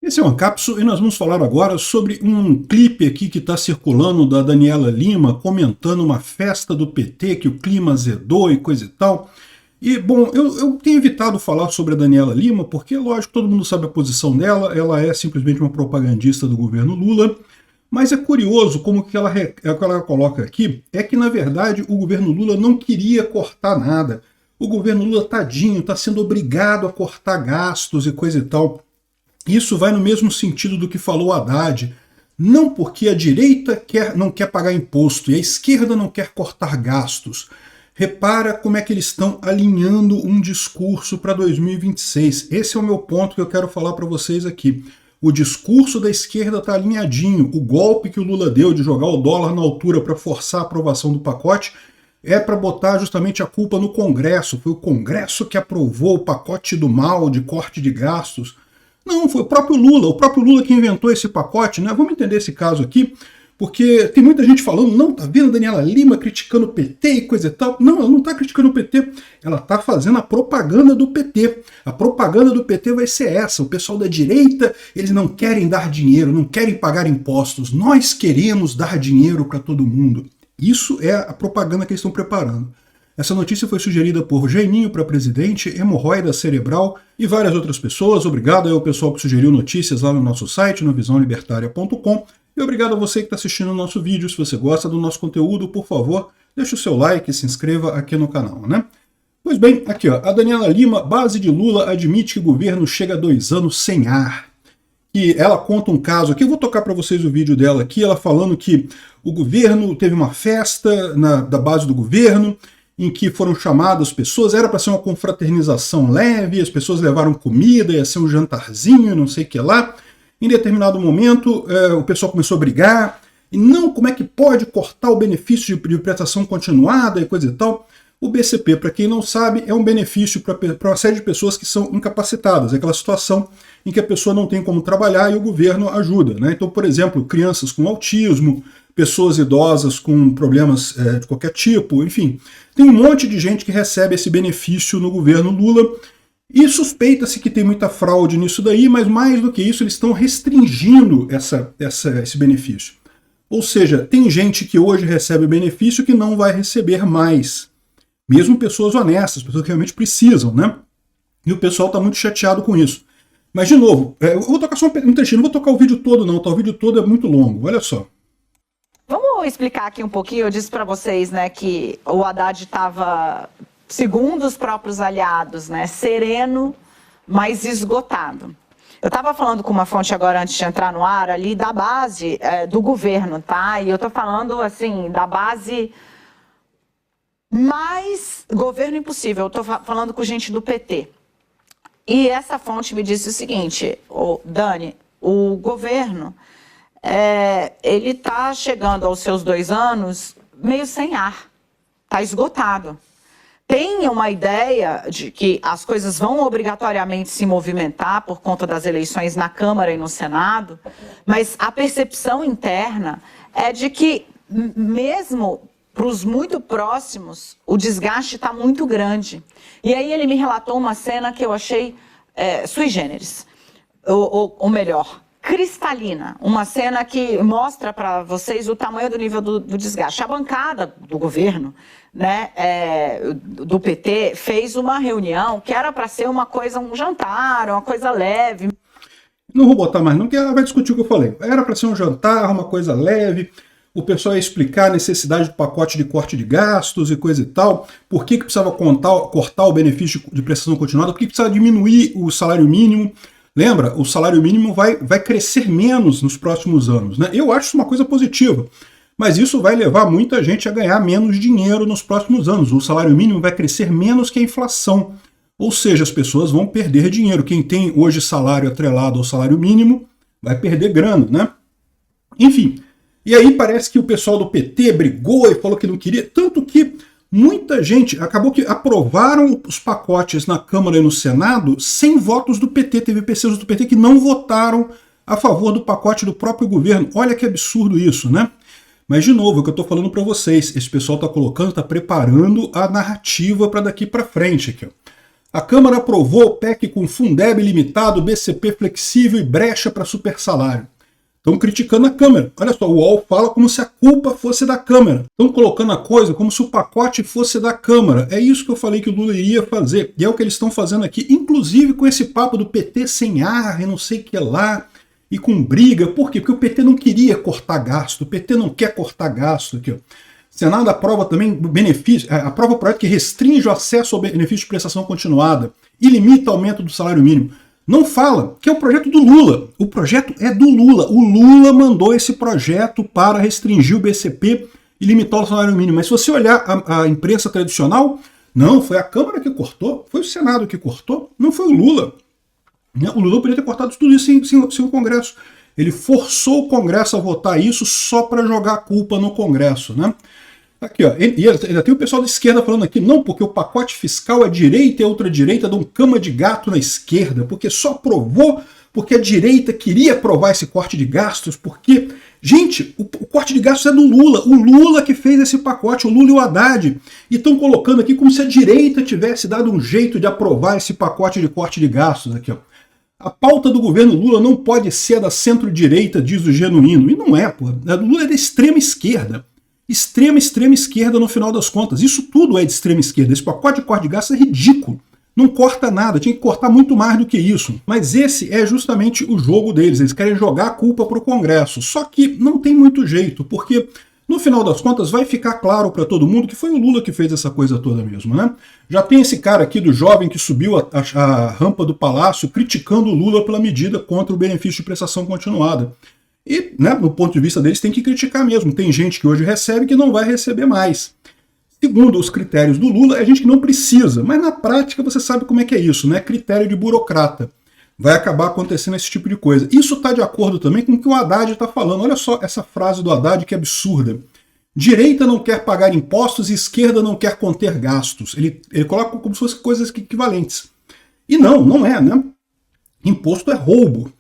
Esse é o Ancapso e nós vamos falar agora sobre um clipe aqui que está circulando da Daniela Lima comentando uma festa do PT, que o clima azedou e coisa e tal. E, bom, eu tenho evitado falar sobre a Daniela Lima porque, lógico, todo mundo sabe a posição dela, ela é simplesmente uma propagandista do governo Lula, mas é curioso como que ela coloca aqui, é que, na verdade, o governo Lula não queria cortar nada. O governo Lula, tadinho, está sendo obrigado a cortar gastos e coisa e tal. Isso vai no mesmo sentido do que falou Haddad. Não porque a direita não quer pagar imposto e a esquerda não quer cortar gastos. Repara como é que eles estão alinhando um discurso para 2026. Esse é o meu ponto que eu quero falar para vocês aqui. O discurso da esquerda está alinhadinho. O golpe que o Lula deu de jogar o dólar na altura para forçar a aprovação do pacote é para botar justamente a culpa no Congresso. Foi o Congresso que aprovou o pacote do mal de corte de gastos. Não, foi o próprio Lula que inventou esse pacote, né? Vamos entender esse caso aqui, porque tem muita gente falando, não, tá vendo a Daniela Lima criticando o PT e coisa e tal. Não, ela não tá criticando o PT, ela tá fazendo a propaganda do PT. A propaganda do PT vai ser essa, o pessoal da direita, eles não querem dar dinheiro, não querem pagar impostos, nós queremos dar dinheiro para todo mundo. Isso é a propaganda que eles estão preparando. Essa notícia foi sugerida por Jaiminho para presidente, hemorroida cerebral e várias outras pessoas. Obrigado ao pessoal que sugeriu notícias lá no nosso site, no visãolibertaria.com. E obrigado a você que está assistindo o nosso vídeo. Se você gosta do nosso conteúdo, por favor, deixe o seu like e se inscreva aqui no canal, né? Pois bem, aqui ó, a Daniela Lima, base de Lula, admite que o governo chega a 2 anos sem ar. E ela conta um caso aqui, eu vou tocar para vocês o vídeo dela aqui, ela falando que o governo teve uma festa da base do governo, em que foram chamadas pessoas, era para ser uma confraternização leve, as pessoas levaram comida, ia ser um jantarzinho, não sei o que lá. Em determinado momento, o pessoal começou a brigar, e não, como é que pode cortar o benefício de prestação continuada e coisa e tal. O BCP, para quem não sabe, é um benefício para uma série de pessoas que são incapacitadas, é aquela situação em que a pessoa não tem como trabalhar e o governo ajuda, né? Então, por exemplo, crianças com autismo, pessoas idosas com problemas de qualquer tipo, enfim. Tem um monte de gente que recebe esse benefício no governo Lula e suspeita-se que tem muita fraude nisso daí, mas mais do que isso, eles estão restringindo esse benefício. Ou seja, tem gente que hoje recebe o benefício que não vai receber mais. Mesmo pessoas honestas, pessoas que realmente precisam, né? E o pessoal está muito chateado com isso. Mas, de novo, eu vou tocar só um trechinho, não vou tocar o vídeo todo não, tá? O vídeo todo é muito longo, olha só. Vamos explicar aqui um pouquinho, eu disse para vocês, né, que o Haddad estava, segundo os próprios aliados, né, sereno, mas esgotado. Eu estava falando com uma fonte agora, antes de entrar no ar, ali da base do governo, tá? E eu estou falando, assim, da base mais governo impossível. Eu estou falando com gente do PT. E essa fonte me disse o seguinte, Dani, o governo, ele está chegando aos seus 2 anos meio sem ar, está esgotado. Tem uma ideia de que as coisas vão obrigatoriamente se movimentar por conta das eleições na Câmara e no Senado, mas a percepção interna é de que, mesmo para os muito próximos, o desgaste está muito grande. E aí ele me relatou uma cena que eu achei sui generis, ou melhor, cristalina, uma cena que mostra para vocês o tamanho do nível do desgaste. A bancada do governo, né, do PT, fez uma reunião que era para ser uma coisa, um jantar, uma coisa leve. Não vou botar mais não, porque ela vai discutir o que eu falei. Era para ser um jantar, uma coisa leve, o pessoal ia explicar a necessidade do pacote de corte de gastos e coisa e tal, por que precisava cortar o benefício de prestação continuada, por que precisava diminuir o salário mínimo. Lembra, o salário mínimo vai crescer menos nos próximos anos, né? Eu acho isso uma coisa positiva, mas isso vai levar muita gente a ganhar menos dinheiro nos próximos anos. O salário mínimo vai crescer menos que a inflação, ou seja, as pessoas vão perder dinheiro. Quem tem hoje salário atrelado ao salário mínimo vai perder grana, né? Enfim, e aí parece que o pessoal do PT brigou e falou que não queria, tanto que muita gente, acabou que aprovaram os pacotes na Câmara e no Senado sem votos do PT. Teve pessoas do PT que não votaram a favor do pacote do próprio governo. Olha que absurdo isso, né? Mas, de novo, é o que eu estou falando para vocês, esse pessoal está colocando, está preparando a narrativa para daqui para frente. Aqui, ó. A Câmara aprovou o PEC com Fundeb limitado, BCP flexível e brecha para supersalário. Estão criticando a Câmara. Olha só, o UOL fala como se a culpa fosse da Câmara. Estão colocando a coisa como se o pacote fosse da Câmara. É isso que eu falei que o Lula iria fazer. E é o que eles estão fazendo aqui, inclusive com esse papo do PT sem ar e não sei o que lá, e com briga. Por quê? Porque o PT não queria cortar gasto. O PT não quer cortar gasto. Aqui, ó. O Senado aprova também benefício, aprova o projeto que restringe o acesso ao benefício de prestação continuada e limita o aumento do salário mínimo. Não fala que é o projeto do Lula. O projeto é do Lula. O Lula mandou esse projeto para restringir o BCP e limitar o salário mínimo. Mas se você olhar a imprensa tradicional, não, foi a Câmara que cortou, foi o Senado que cortou, não foi o Lula. O Lula poderia ter cortado tudo isso sem o Congresso. Ele forçou o Congresso a votar isso só para jogar a culpa no Congresso, né? Aqui, ó, e ainda tem o pessoal da esquerda falando aqui, não, porque o pacote fiscal é direita e a ultradireita dão cama de gato na esquerda, porque só aprovou porque a direita queria aprovar esse corte de gastos, porque, gente, o corte de gastos é do Lula, o Lula que fez esse pacote, o Lula e o Haddad, e estão colocando aqui como se a direita tivesse dado um jeito de aprovar esse pacote de corte de gastos aqui, ó. A pauta do governo Lula não pode ser da centro-direita, diz o Genuíno, e não é, pô, a do Lula é da extrema esquerda. Extrema esquerda no final das contas. Isso tudo é de extrema esquerda. Esse pacote de corte de gastos é ridículo. Não corta nada, tinha que cortar muito mais do que isso. Mas esse é justamente o jogo deles. Eles querem jogar a culpa para o Congresso. Só que não tem muito jeito, porque no final das contas vai ficar claro para todo mundo que foi o Lula que fez essa coisa toda mesmo, né? Já tem esse cara aqui do jovem que subiu a rampa do Palácio criticando o Lula pela medida contra o benefício de prestação continuada. E, né, no ponto de vista deles, tem que criticar mesmo. Tem gente que hoje recebe que não vai receber mais. Segundo os critérios do Lula, é gente que não precisa. Mas na prática você sabe como é que é isso, né? Critério de burocrata. Vai acabar acontecendo esse tipo de coisa. Isso está de acordo também com o que o Haddad está falando. Olha só essa frase do Haddad que é absurda. Direita não quer pagar impostos e esquerda não quer conter gastos. Ele coloca como se fossem coisas equivalentes. E não é, né? Imposto é roubo.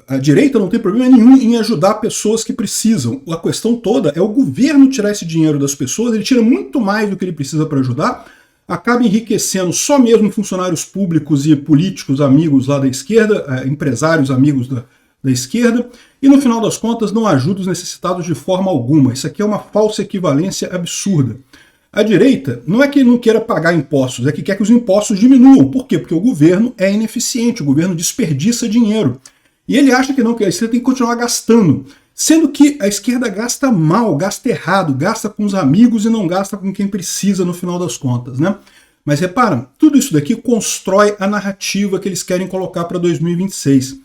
A direita não tem problema nenhum em ajudar pessoas que precisam. A questão toda é o governo tirar esse dinheiro das pessoas, ele tira muito mais do que ele precisa para ajudar, acaba enriquecendo só mesmo funcionários públicos e políticos amigos lá da esquerda, empresários amigos da esquerda, e no final das contas não ajuda os necessitados de forma alguma. Isso aqui é uma falsa equivalência absurda. A direita não é que não queira pagar impostos, é que quer que os impostos diminuam. Por quê? Porque o governo é ineficiente, o governo desperdiça dinheiro. E ele acha que não, que a esquerda tem que continuar gastando. Sendo que a esquerda gasta mal, gasta errado, gasta com os amigos e não gasta com quem precisa no final das contas, né? Mas repara, tudo isso daqui constrói a narrativa que eles querem colocar para 2026.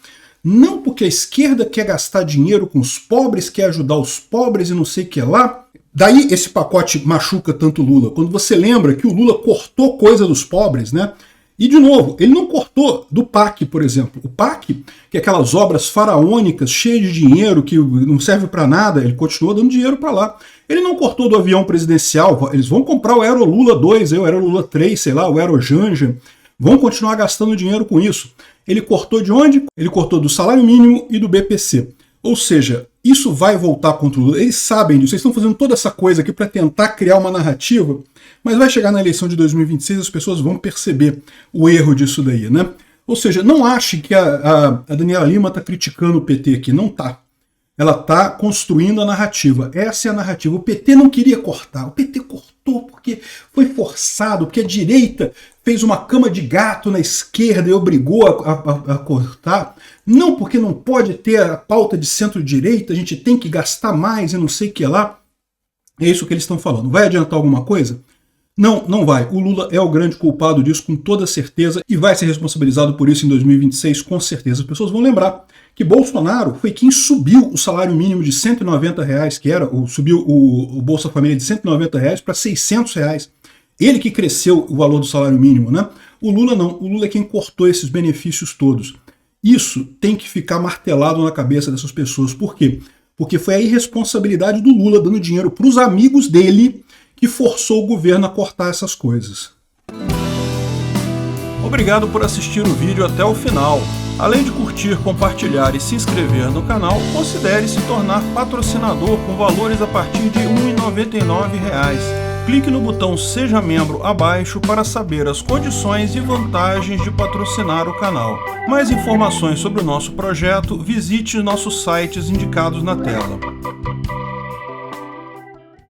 Não porque a esquerda quer gastar dinheiro com os pobres, quer ajudar os pobres e não sei o que lá. Daí esse pacote machuca tanto o Lula. Quando você lembra que o Lula cortou coisa dos pobres, né? E, de novo, ele não cortou do PAC, por exemplo. O PAC, que é aquelas obras faraônicas, cheias de dinheiro, que não serve para nada, ele continua dando dinheiro para lá. Ele não cortou do avião presidencial, eles vão comprar o Aero Lula 2, o Aero Lula 3, sei lá, o Aero Janja, vão continuar gastando dinheiro com isso. Ele cortou de onde? Ele cortou do salário mínimo e do BPC. Ou seja, isso vai voltar contra o Lula. Eles sabem disso, eles estão fazendo toda essa coisa aqui para tentar criar uma narrativa, mas vai chegar na eleição de 2026 as pessoas vão perceber o erro disso daí, né? Ou seja, não ache que a Daniela Lima está criticando o PT aqui, não está. Ela está construindo a narrativa. Essa é a narrativa. O PT não queria cortar. O PT cortou porque foi forçado, porque a direita fez uma cama de gato na esquerda e obrigou a cortar. Não porque não pode ter a pauta de centro-direita, a gente tem que gastar mais e não sei o que lá. É isso que eles estão falando. Vai adiantar alguma coisa? Não, não vai. O Lula é o grande culpado disso com toda certeza e vai ser responsabilizado por isso em 2026 com certeza. As pessoas vão lembrar que Bolsonaro foi quem subiu o salário mínimo de R$190, que era, ou subiu o Bolsa Família de R$190 para R$600. Ele que cresceu o valor do salário mínimo, né? O Lula não. O Lula é quem cortou esses benefícios todos. Isso tem que ficar martelado na cabeça dessas pessoas. Por quê? Porque foi a irresponsabilidade do Lula dando dinheiro para os amigos dele que forçou o governo a cortar essas coisas. Obrigado por assistir o vídeo até o final. Além de curtir, compartilhar e se inscrever no canal, considere se tornar patrocinador com valores a partir de R$1,99. Clique no botão Seja Membro abaixo para saber as condições e vantagens de patrocinar o canal. Mais informações sobre o nosso projeto, visite nossos sites indicados na tela.